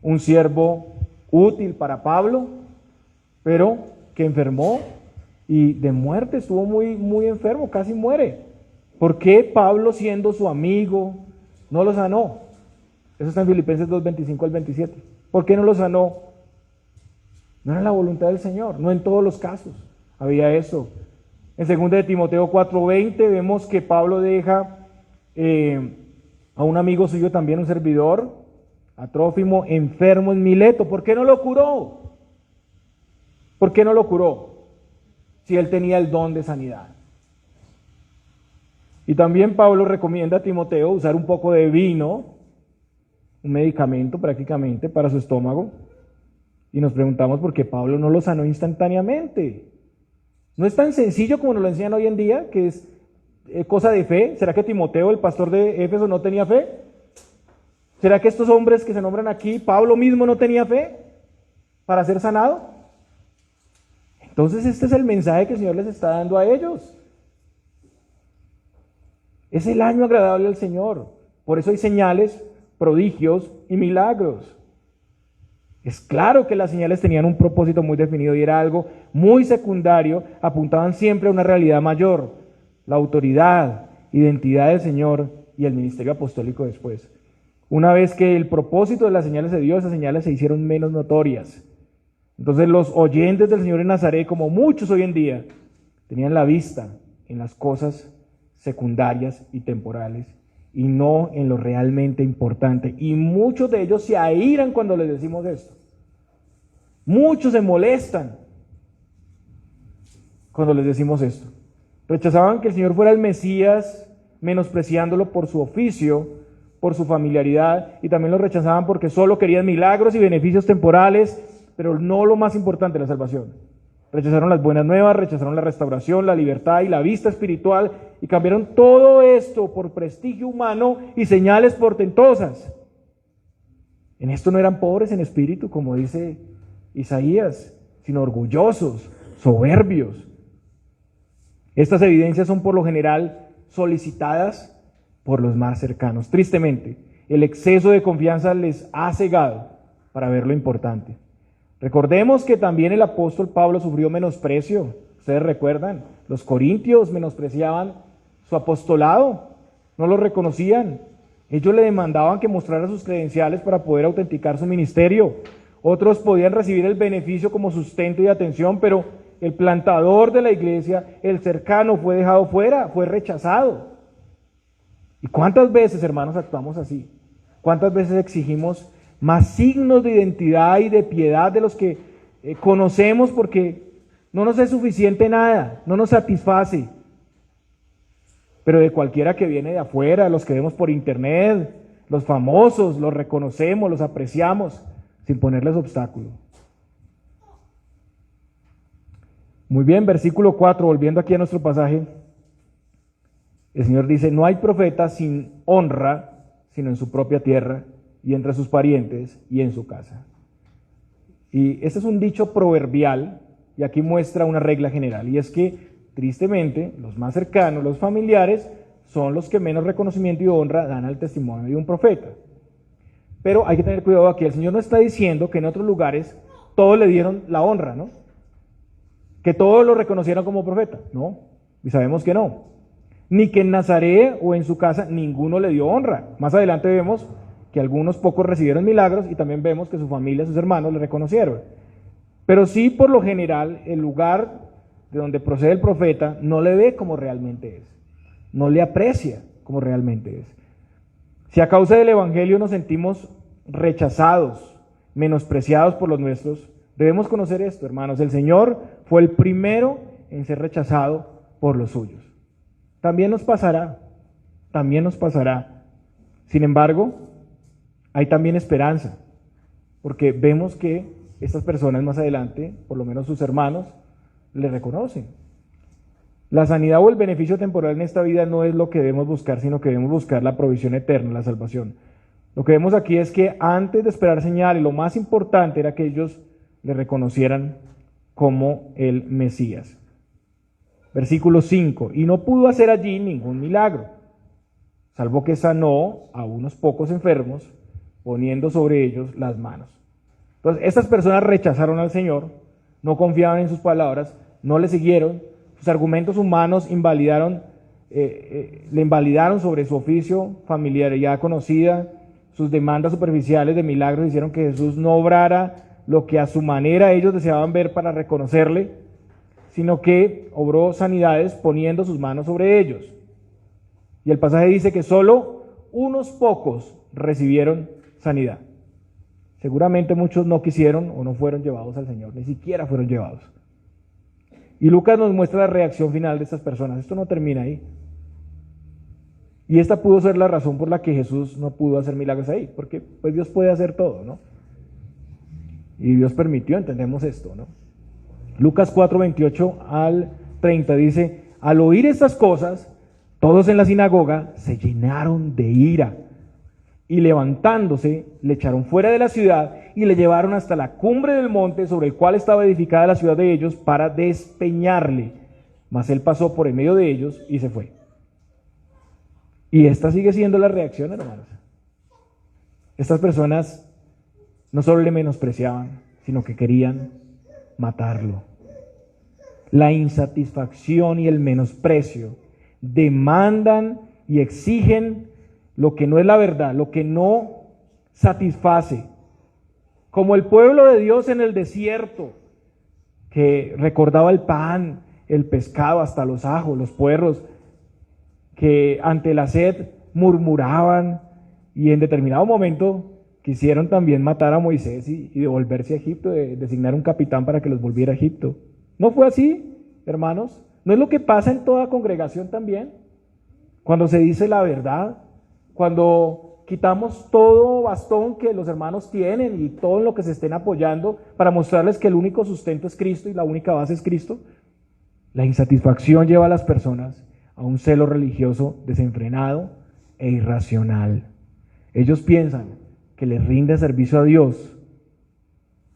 un siervo útil para Pablo, pero que enfermó y de muerte, estuvo muy enfermo, casi muere. ¿Por qué Pablo, siendo su amigo, no lo sanó? Eso está en Filipenses 2:25 al 27. ¿Por qué no lo sanó? No era la voluntad del Señor, no en todos los casos había eso. En 2 de Timoteo 4:20 vemos que Pablo deja a un amigo suyo también, un servidor, a Trófimo, enfermo en Mileto. ¿Por qué no lo curó? ¿Por qué no lo curó? Si él tenía el don de sanidad. Y también Pablo recomienda a Timoteo usar un poco de vino, un medicamento prácticamente para su estómago. Y nos preguntamos por qué Pablo no lo sanó instantáneamente. No es tan sencillo como nos lo enseñan hoy en día, que es cosa de fe. ¿Será que Timoteo, el pastor de Éfeso, no tenía fe? ¿Será que estos hombres que se nombran aquí, Pablo mismo no tenía fe para ser sanado? Entonces este es el mensaje que el Señor les está dando a ellos. Es el año agradable al Señor. Por eso hay señales, prodigios y milagros. Es claro que las señales tenían un propósito muy definido y era algo muy secundario, apuntaban siempre a una realidad mayor, la autoridad, identidad del Señor y el ministerio apostólico después. Una vez que el propósito de las señales se dio, esas señales se hicieron menos notorias. Entonces los oyentes del Señor en Nazaret, como muchos hoy en día, tenían la vista en las cosas secundarias y temporales y no en lo realmente importante. Y muchos de ellos se airan cuando les decimos esto. Muchos se molestan cuando les decimos esto. Rechazaban que el Señor fuera el Mesías, menospreciándolo por su oficio, por su familiaridad, y también lo rechazaban porque solo querían milagros y beneficios temporales, pero no lo más importante, la salvación. Rechazaron las buenas nuevas, rechazaron la restauración, la libertad y la vista espiritual, y cambiaron todo esto por prestigio humano y señales portentosas. En esto no eran pobres en espíritu, como dice Isaías, sino orgullosos, soberbios. Estas evidencias son por lo general solicitadas por los más cercanos. Tristemente, el exceso de confianza les ha cegado para ver lo importante. Recordemos que también el apóstol Pablo sufrió menosprecio. Ustedes recuerdan, los corintios menospreciaban su apostolado, no lo reconocían. Ellos le demandaban que mostrara sus credenciales para poder autenticar su ministerio. Otros podían recibir el beneficio como sustento y atención, pero el plantador de la iglesia, el cercano, fue dejado fuera, fue rechazado. ¿Y cuántas veces, hermanos, actuamos así? ¿Cuántas veces exigimos más signos de identidad y de piedad de los que conocemos porque no nos es suficiente nada, no nos satisface? Pero de cualquiera que viene de afuera, los que vemos por internet, los famosos, los reconocemos, los apreciamos, sin ponerles obstáculo. Muy bien, versículo 4, volviendo aquí a nuestro pasaje, el Señor dice: no hay profeta sin honra, sino en su propia tierra, y entre sus parientes, y en su casa. Y este es un dicho proverbial, y aquí muestra una regla general, y es que, tristemente, los más cercanos, los familiares, son los que menos reconocimiento y honra dan al testimonio de un profeta. Pero hay que tener cuidado aquí, el Señor no está diciendo que en otros lugares todos le dieron la honra, ¿no? Que todos lo reconocieron como profeta, ¿no? Y sabemos que no. Ni que en Nazaret o en su casa ninguno le dio honra. Más adelante vemos que algunos pocos recibieron milagros y también vemos que su familia, sus hermanos le reconocieron. Pero sí, por lo general, el lugar de donde procede el profeta no le ve como realmente es. No le aprecia como realmente es. Si a causa del evangelio nos sentimos rechazados, menospreciados por los nuestros, debemos conocer esto, hermanos. El Señor fue el primero en ser rechazado por los suyos. También nos pasará, también nos pasará. Sin embargo, hay también esperanza, porque vemos que estas personas más adelante, por lo menos sus hermanos, le reconocen. La sanidad o el beneficio temporal en esta vida no es lo que debemos buscar, sino que debemos buscar la provisión eterna, la salvación. Lo que vemos aquí es que antes de esperar señales, lo más importante era que ellos le reconocieran como el Mesías. Versículo 5, y no pudo hacer allí ningún milagro, salvo que sanó a unos pocos enfermos, poniendo sobre ellos las manos. Entonces, estas personas rechazaron al Señor, no confiaban en sus palabras, no le siguieron, sus argumentos humanos le invalidaron sobre su oficio, familiaridad conocida, sus demandas superficiales de milagros hicieron que Jesús no obrara lo que a su manera ellos deseaban ver para reconocerle, sino que obró sanidades poniendo sus manos sobre ellos. Y el pasaje dice que solo unos pocos recibieron sanidad. Seguramente muchos no quisieron o no fueron llevados al Señor, ni siquiera fueron llevados. Y Lucas nos muestra la reacción final de estas personas. Esto no termina ahí. Y esta pudo ser la razón por la que Jesús no pudo hacer milagros ahí, porque pues Dios puede hacer todo, ¿no? Y Dios permitió, entendemos esto, ¿no? Lucas 4, 28 al 30 dice, al oír estas cosas, todos en la sinagoga se llenaron de ira y levantándose le echaron fuera de la ciudad y le llevaron hasta la cumbre del monte sobre el cual estaba edificada la ciudad de ellos para despeñarle. Mas él pasó por en medio de ellos y se fue. Y esta sigue siendo la reacción, hermanos. Estas personas no solo le menospreciaban, sino que querían matarlo. La insatisfacción y el menosprecio demandan y exigen lo que no es la verdad, lo que no satisface. Como el pueblo de Dios en el desierto, que recordaba el pan, el pescado, hasta los ajos, los puerros, que ante la sed murmuraban y en determinado momento quisieron también matar a Moisés y devolverse a Egipto, designar un capitán para que los volviera a Egipto. ¿No fue así, hermanos? ¿No es lo que pasa en toda congregación también? Cuando se dice la verdad, cuando quitamos todo bastón que los hermanos tienen y todo en lo que se estén apoyando para mostrarles que el único sustento es Cristo y la única base es Cristo, la insatisfacción lleva a las personas a un celo religioso desenfrenado e irracional. Ellos piensan que les rinde servicio a Dios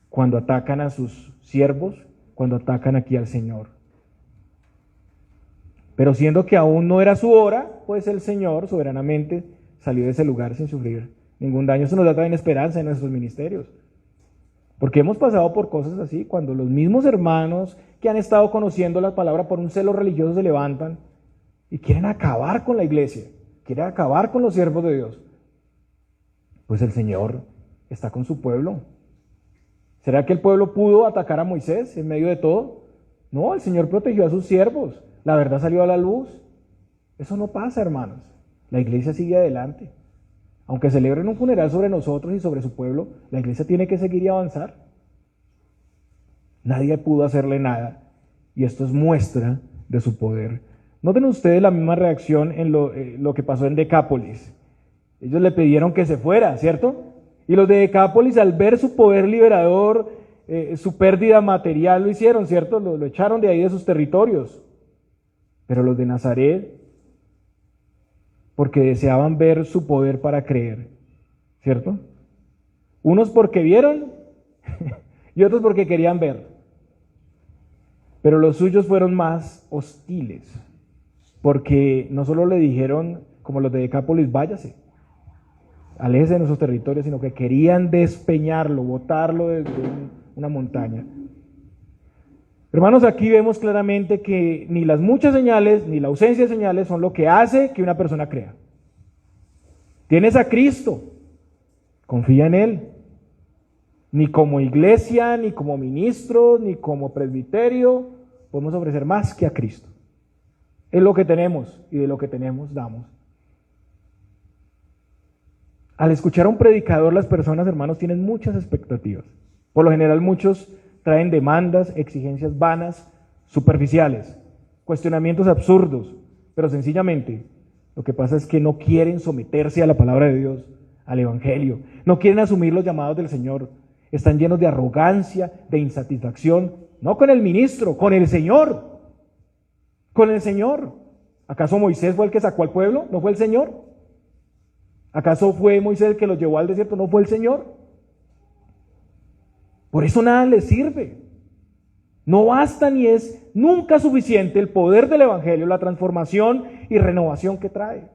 cuando atacan a sus siervos, cuando atacan aquí al Señor. Pero siendo que aún no era su hora, pues el Señor soberanamente salió de ese lugar sin sufrir ningún daño. Eso nos da también esperanza en nuestros ministerios. Porque hemos pasado por cosas así, cuando los mismos hermanos que han estado conociendo la palabra por un celo religioso se levantan y quieren acabar con la iglesia, quieren acabar con los siervos de Dios. Pues el Señor está con su pueblo. ¿Será que el pueblo pudo atacar a Moisés en medio de todo? No, el Señor protegió a sus siervos. La verdad salió a la luz. Eso no pasa, hermanos. La iglesia sigue adelante. Aunque celebren un funeral sobre nosotros y sobre su pueblo, la iglesia tiene que seguir y avanzar. Nadie pudo hacerle nada. Y esto es muestra de su poder. Noten ustedes la misma reacción en lo que pasó en Decápolis. Ellos le pidieron que se fuera, ¿cierto? Y los de Decápolis, al ver su poder liberador, su pérdida material, lo hicieron, ¿cierto? Lo echaron de ahí de sus territorios. Pero los de Nazaret, porque deseaban ver su poder para creer, ¿cierto? Unos porque vieron y otros porque querían ver. Pero los suyos fueron más hostiles, porque no solo le dijeron, como los de Decápolis, váyase, aléjese de nuestros territorios, sino que querían despeñarlo, botarlo desde una montaña. Hermanos, aquí vemos claramente que ni las muchas señales, ni la ausencia de señales son lo que hace que una persona crea. Tienes a Cristo, confía en Él. Ni como iglesia, ni como ministros, ni como presbiterio, podemos ofrecer más que a Cristo. Es lo que tenemos y de lo que tenemos damos. Al escuchar a un predicador, las personas, hermanos, tienen muchas expectativas. Por lo general, muchos traen demandas, exigencias vanas, superficiales, cuestionamientos absurdos, pero sencillamente lo que pasa es que no quieren someterse a la palabra de Dios, al Evangelio, no quieren asumir los llamados del Señor, están llenos de arrogancia, de insatisfacción, no con el ministro, con el Señor, con el Señor. ¿Acaso Moisés fue el que sacó al pueblo? ¿No fue el Señor? ¿Acaso fue Moisés el que los llevó al desierto? ¿No fue el Señor? Por eso nada les sirve. No basta ni es nunca suficiente el poder del Evangelio, la transformación y renovación que trae.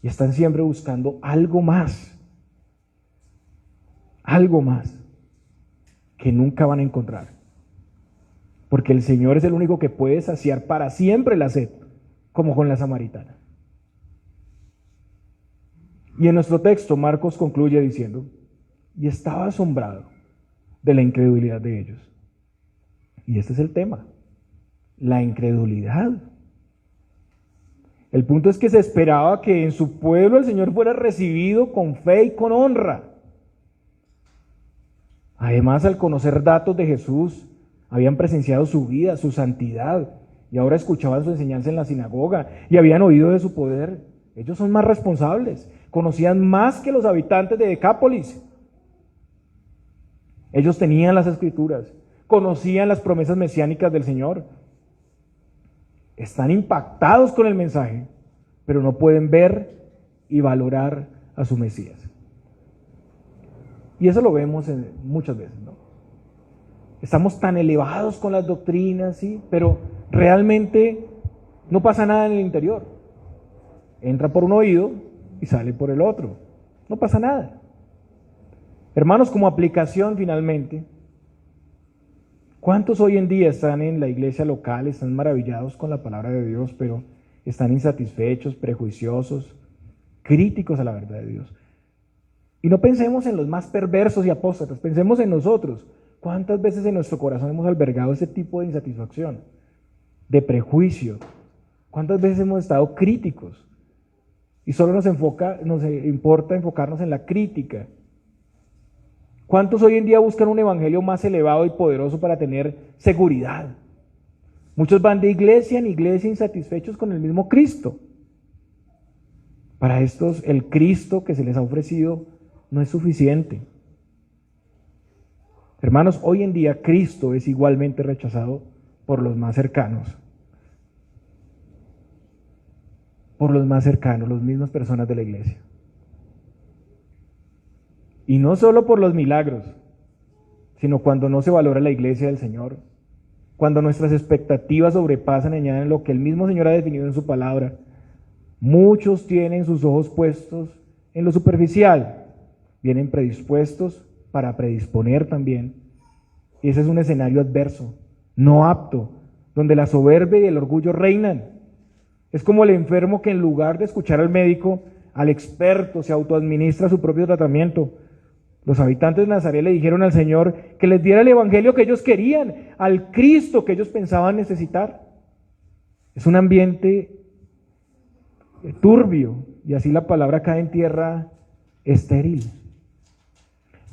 Y están siempre buscando algo más que nunca van a encontrar. Porque el Señor es el único que puede saciar para siempre la sed, como con la samaritana. Y en nuestro texto Marcos concluye diciendo, y estaba asombrado de la incredulidad de ellos. Y este es el tema, la incredulidad. El punto es que se esperaba que en su pueblo el Señor fuera recibido con fe y con honra. Además, al conocer datos de Jesús, habían presenciado su vida, su santidad, y ahora escuchaban su enseñanza en la sinagoga y habían oído de su poder. Ellos son más responsables, conocían más que los habitantes de Decápolis. Ellos tenían las Escrituras, conocían las promesas mesiánicas del Señor. Están impactados con el mensaje, pero no pueden ver y valorar a su Mesías. Y eso lo vemos muchas veces, ¿no? Estamos tan elevados con las doctrinas, ¿sí? Pero realmente no pasa nada en el interior. Entra por un oído y sale por el otro. No pasa nada. Hermanos, como aplicación finalmente, ¿cuántos hoy en día están en la iglesia local, están maravillados con la palabra de Dios, pero están insatisfechos, prejuiciosos, críticos a la verdad de Dios? Y no pensemos en los más perversos y apóstatas, pensemos en nosotros. ¿Cuántas veces en nuestro corazón hemos albergado ese tipo de insatisfacción, de prejuicio? ¿Cuántas veces hemos estado críticos? Y solo nos importa enfocarnos en la crítica. ¿Cuántos hoy en día buscan un evangelio más elevado y poderoso para tener seguridad? Muchos van de iglesia en iglesia insatisfechos con el mismo Cristo. Para estos, el Cristo que se les ha ofrecido no es suficiente. Hermanos, hoy en día Cristo es igualmente rechazado por los más cercanos. Por los más cercanos, las mismas personas de la iglesia. Y no solo por los milagros, sino cuando no se valora la iglesia del Señor, cuando nuestras expectativas sobrepasan y añaden lo que el mismo Señor ha definido en su palabra. Muchos tienen sus ojos puestos en lo superficial, vienen predispuestos para predisponer también. Y ese es un escenario adverso, no apto, donde la soberbia y el orgullo reinan. Es como el enfermo que en lugar de escuchar al médico, al experto, se autoadministra su propio tratamiento. Los habitantes de Nazaret le dijeron al Señor que les diera el evangelio que ellos querían, al Cristo que ellos pensaban necesitar. Es un ambiente turbio, y así la palabra cae en tierra estéril.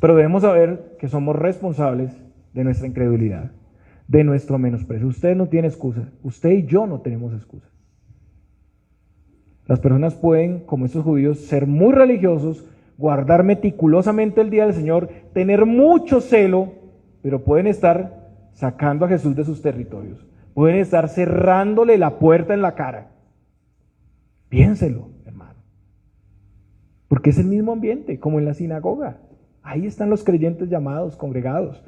Pero debemos saber que somos responsables de nuestra incredulidad, de nuestro menosprecio. Usted no tiene excusa, usted y yo no tenemos excusa. Las personas pueden, como estos judíos, ser muy religiosos, guardar meticulosamente el día del Señor, tener mucho celo, pero pueden estar sacando a Jesús de sus territorios, pueden estar cerrándole la puerta en la cara. Piénselo, hermano, porque es el mismo ambiente, como en la sinagoga. Ahí están los creyentes llamados, congregados.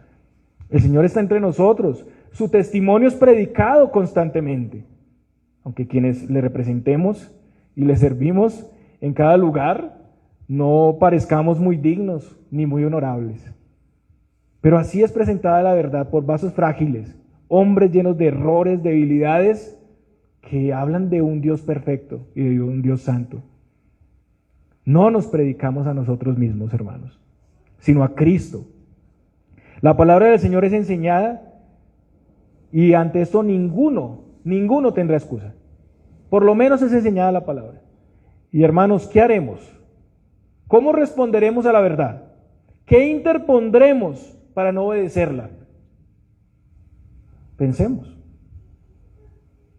El Señor está entre nosotros, su testimonio es predicado constantemente, aunque quienes le representemos y le servimos en cada lugar, no parezcamos muy dignos ni muy honorables. Pero así es presentada la verdad por vasos frágiles, hombres llenos de errores, debilidades, que hablan de un Dios perfecto y de un Dios santo. No nos predicamos a nosotros mismos, hermanos, sino a Cristo. La palabra del Señor es enseñada y ante esto ninguno tendrá excusa. Por lo menos es enseñada la palabra. Y hermanos, ¿qué haremos? ¿Cómo responderemos a la verdad? ¿Qué interpondremos para no obedecerla? Pensemos.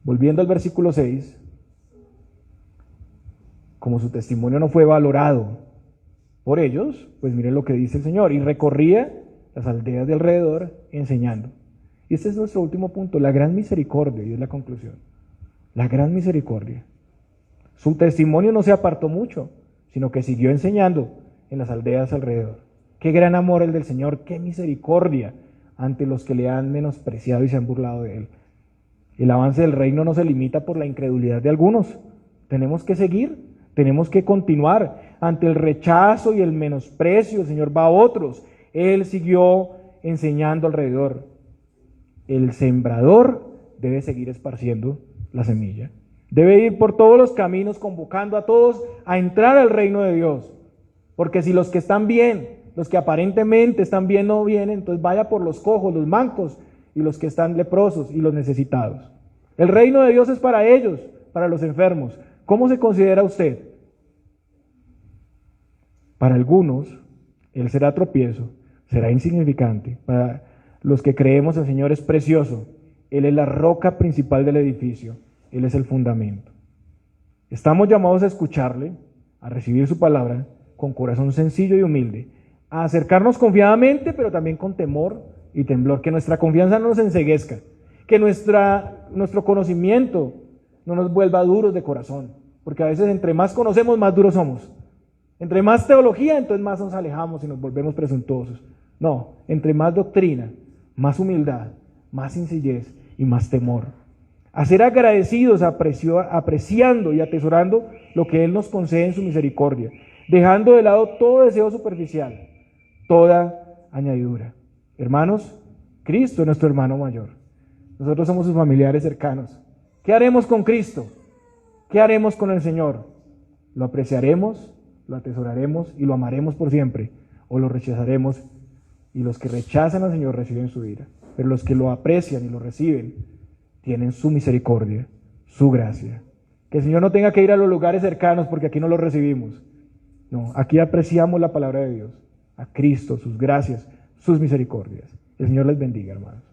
Volviendo al versículo 6, como su testimonio no fue valorado por ellos, pues miren lo que dice el Señor, y recorría las aldeas de alrededor enseñando. Y este es nuestro último punto, la gran misericordia, y es la conclusión. La gran misericordia. Su testimonio no se apartó mucho, sino que siguió enseñando en las aldeas alrededor. Qué gran amor el del Señor, qué misericordia ante los que le han menospreciado y se han burlado de él. El avance del reino no se limita por la incredulidad de algunos. Tenemos que seguir, tenemos que continuar. Ante el rechazo y el menosprecio, el Señor va a otros. Él siguió enseñando alrededor. El sembrador debe seguir esparciendo la semilla. Debe ir por todos los caminos convocando a todos a entrar al reino de Dios. Porque si los que están bien, los que aparentemente están bien no vienen, entonces vaya por los cojos, los mancos y los que están leprosos y los necesitados. El reino de Dios es para ellos, para los enfermos. ¿Cómo se considera usted? Para algunos, Él será tropiezo, será insignificante. Para los que creemos el Señor es precioso. Él es la roca principal del edificio. Él es el fundamento. Estamos llamados a escucharle, a recibir su palabra con corazón sencillo y humilde, a acercarnos confiadamente, pero también con temor y temblor, que nuestra confianza no nos enceguezca, que nuestro conocimiento no nos vuelva duros de corazón, porque a veces entre más conocemos, más duros somos. Entre más teología, entonces más nos alejamos y nos volvemos presuntuosos. No, entre más doctrina, más humildad, más sencillez y más temor. A ser agradecidos, apreciando y atesorando lo que Él nos concede en su misericordia, dejando de lado todo deseo superficial, toda añadidura. Hermanos, Cristo es nuestro hermano mayor. Nosotros somos sus familiares cercanos. ¿Qué haremos con Cristo? ¿Qué haremos con el Señor? ¿Lo apreciaremos, lo atesoraremos y lo amaremos por siempre? ¿O lo rechazaremos? Y los que rechazan al Señor reciben su ira. Pero los que lo aprecian y lo reciben tienen su misericordia, su gracia. Que el Señor no tenga que ir a los lugares cercanos porque aquí no lo recibimos. No, aquí apreciamos la palabra de Dios, a Cristo, sus gracias, sus misericordias. El Señor les bendiga, hermanos.